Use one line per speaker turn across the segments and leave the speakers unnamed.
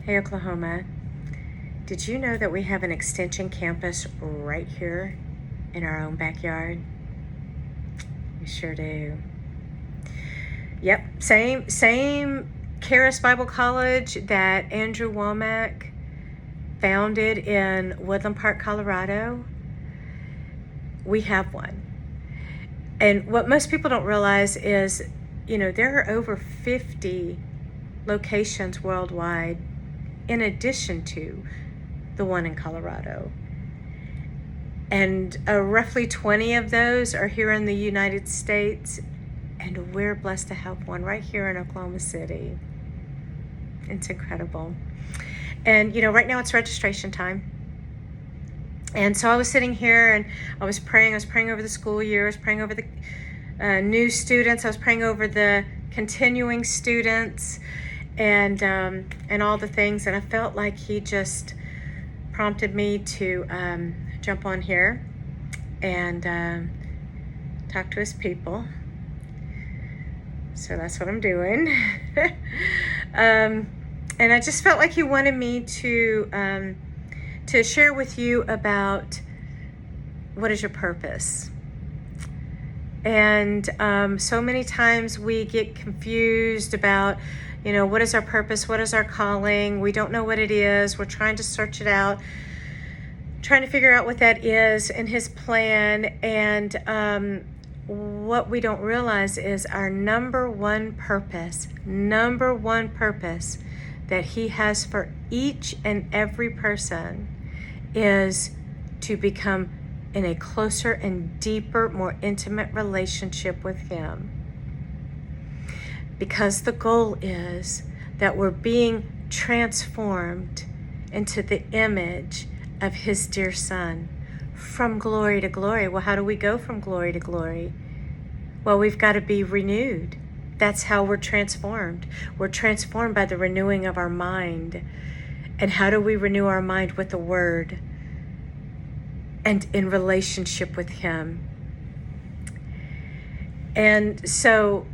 Hey, Oklahoma, did you know that we have an extension campus right here in our own backyard? We sure do. Yep, same Charis Bible College that Andrew Womack founded in Woodland Park, Colorado. We have one. And what most people don't realize is, there are over 50 locations worldwide in addition to the one in Colorado. And roughly 20 of those are here in the United States, and we're blessed to have one right here in Oklahoma City. It's incredible. And, right now it's registration time. And so I was sitting here and I was praying over the school year, I was praying over the new students, I was praying over the continuing students, and all the things, and I felt like he just prompted me to jump on here and talk to his people. So that's what I'm doing. And I just felt like he wanted me to share with you about what is your purpose. And so many times we get confused about, what is our purpose? What is our calling? We don't know what it is. We're trying to search it out, trying to figure out what that is in his plan. And what we don't realize is our number one purpose that he has for each and every person is to become in a closer and deeper, more intimate relationship with him. Because the goal is that we're being transformed into the image of his dear Son, from glory to glory. Well, how do we go from glory to glory? Well, we've got to be renewed. That's how we're transformed. We're transformed by the renewing of our mind. And how do we renew our mind? With the Word and in relationship with him. And so,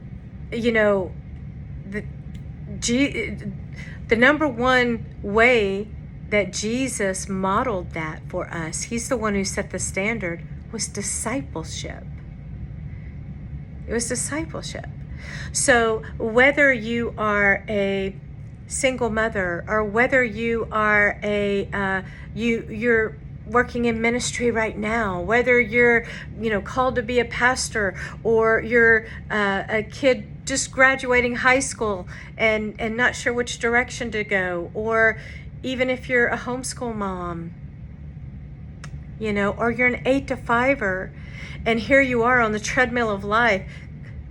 the number one way that Jesus modeled that for us, he's the one who set the standard, was discipleship. It was discipleship. So whether you are a single mother, or whether you are you're working in ministry right now, whether you're called to be a pastor, or you're a kid just graduating high school and not sure which direction to go, or even if you're a homeschool mom, or you're an 8-to-5er, and here you are on the treadmill of life,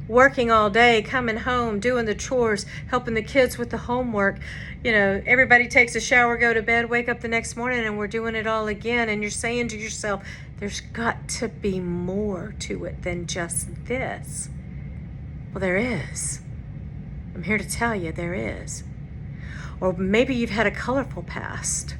working all day, coming home, doing the chores, helping the kids with the homework. Everybody takes a shower, go to bed, wake up the next morning, and we're doing it all again. And you're saying to yourself, there's got to be more to it than just this. Well, there is. I'm here to tell you there is. Or maybe you've had a colorful past.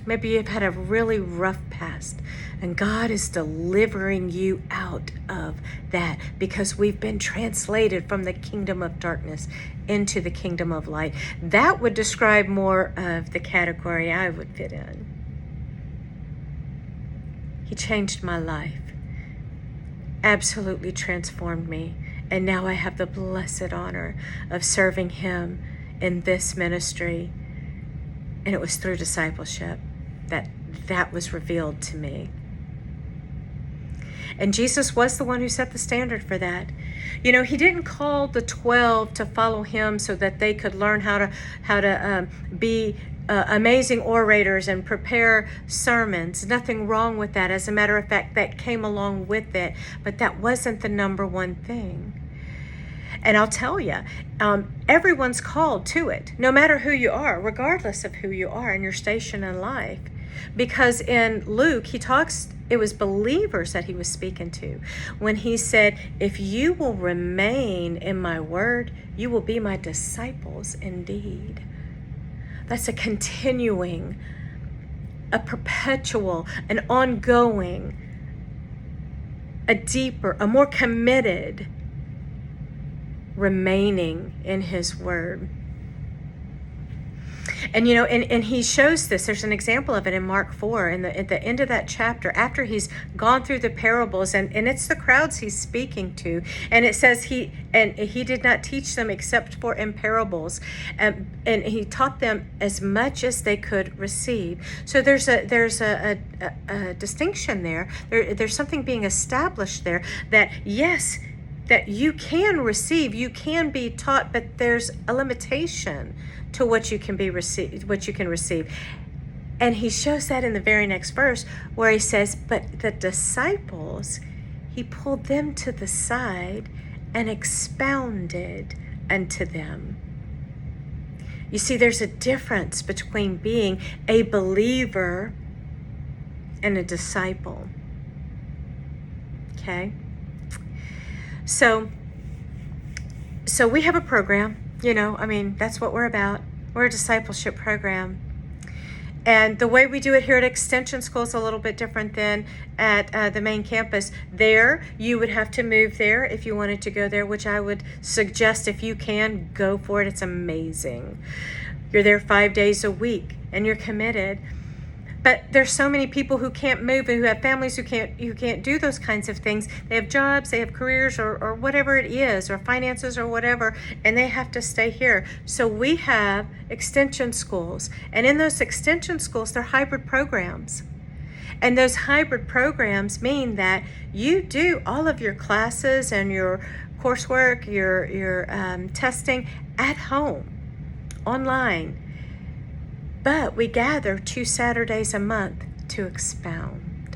Maybe you've had a really rough past, and God is delivering you out of that, because we've been translated from the kingdom of darkness into the kingdom of light. That would describe more of the category I would fit in. He changed my life, absolutely transformed me, and now I have the blessed honor of serving him in this ministry. And it was through discipleship that was revealed to me. And Jesus was the one who set the standard for that. He didn't call the 12 to follow him so that they could learn how to be amazing orators and prepare sermons. Nothing wrong with that. As a matter of fact, that came along with it. But that wasn't the number one thing. And I'll tell you, everyone's called to it, no matter who you are, regardless of who you are and your station in life. Because in Luke, it was believers that he was speaking to when he said, if you will remain in my word, you will be my disciples indeed. That's a continuing, a perpetual, an ongoing, a deeper, a more committed remaining in his word. And and he shows this. There's an example of it in Mark 4, at the end of that chapter, after he's gone through the parables, and it's the crowds he's speaking to. And it says he did not teach them except for in parables. And he taught them as much as they could receive. So there's a distinction there. There's something being established there that, yes, that you can receive, you can be taught, but there's a limitation to what you can receive. And he shows that in the very next verse, where he says, but the disciples, he pulled them to the side and expounded unto them. You see, there's a difference between being a believer and a disciple. Okay? So we have a program, that's what we're about. We're a discipleship program. And the way we do it here at Extension School is a little bit different than at the main campus. There, you would have to move there if you wanted to go there, which I would suggest, if you can, go for it. It's amazing. You're there 5 days a week and you're committed. But there's so many people who can't move and who have families who can't do those kinds of things. They have jobs, they have careers, or whatever it is, or finances or whatever, and they have to stay here. So we have extension schools. And in those extension schools, they're hybrid programs. And those hybrid programs mean that you do all of your classes and your coursework, your testing at home, online. But we gather 2 Saturdays a month to expound.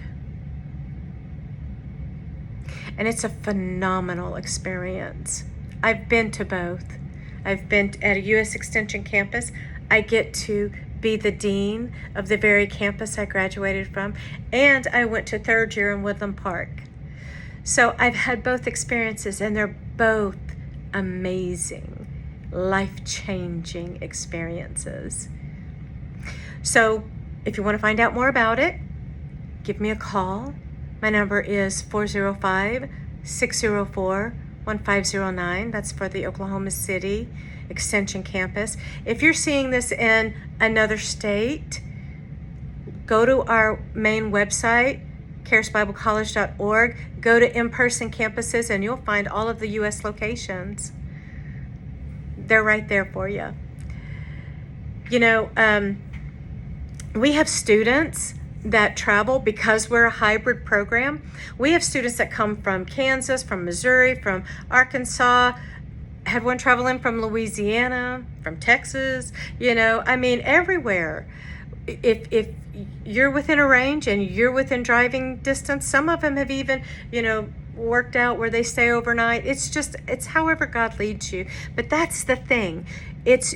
And it's a phenomenal experience. I've been to both. I've been at a U.S. Extension campus. I get to be the dean of the very campus I graduated from. And I went to 3rd year in Woodland Park. So I've had both experiences, and they're both amazing, life-changing experiences. So if you want to find out more about it, give me a call. My number is 405-604-1509. That's for the Oklahoma City Extension Campus. If you're seeing this in another state, go to our main website, charisbiblecollege.org. Go to in-person campuses, and you'll find all of the U.S. locations. They're right there for you. We have students that travel because we're a hybrid program. We have students that come from Kansas, from Missouri, from Arkansas. Had one travel in from Louisiana, from Texas, everywhere. If you're within a range and you're within driving distance, some of them have even, worked out where they stay overnight. It's however God leads you. But that's the thing. It's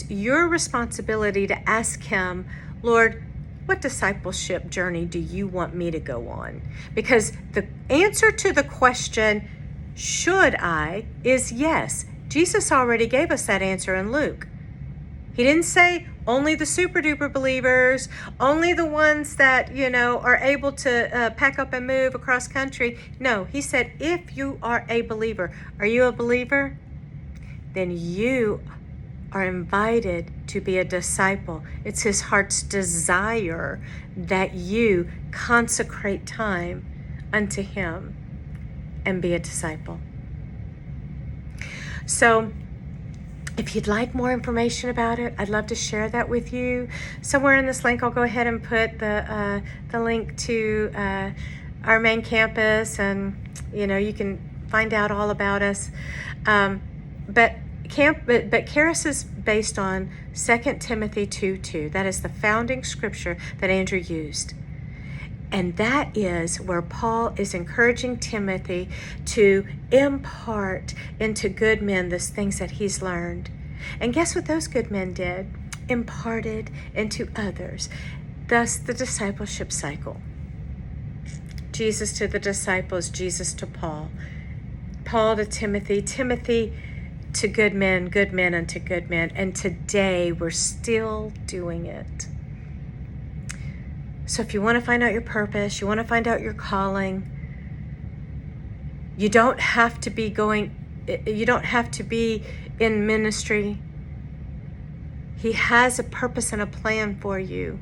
your responsibility to ask Him, Lord, what discipleship journey do you want me to go on? Because the answer to the question, should I, is yes. Jesus already gave us that answer in Luke. He didn't say only the super duper believers, only the ones that, are able to pack up and move across country. No, he said, if you are a believer, are you a believer? Then you are invited to be a disciple. It's His heart's desire that you consecrate time unto Him and be a disciple. So if you'd like more information about it, I'd love to share that with you. Somewhere in this link, I'll go ahead and put the link to our main campus, and you can find out all about us. But Charis is based on 2 Timothy 2:2. That is the founding scripture that Andrew used. And that is where Paul is encouraging Timothy to impart into good men the things that he's learned. And guess what those good men did? Imparted into others. Thus, the discipleship cycle. Jesus to the disciples, Jesus to Paul. Paul to Timothy, Timothy to good men unto good men. And today we're still doing it. So if you want to find out your purpose, you want to find out your calling, you don't have to be in ministry. He has a purpose and a plan for you.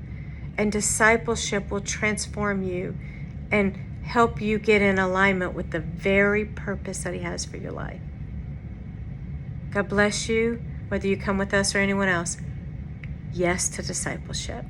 And discipleship will transform you and help you get in alignment with the very purpose that He has for your life. God bless you, whether you come with us or anyone else. Yes to discipleship.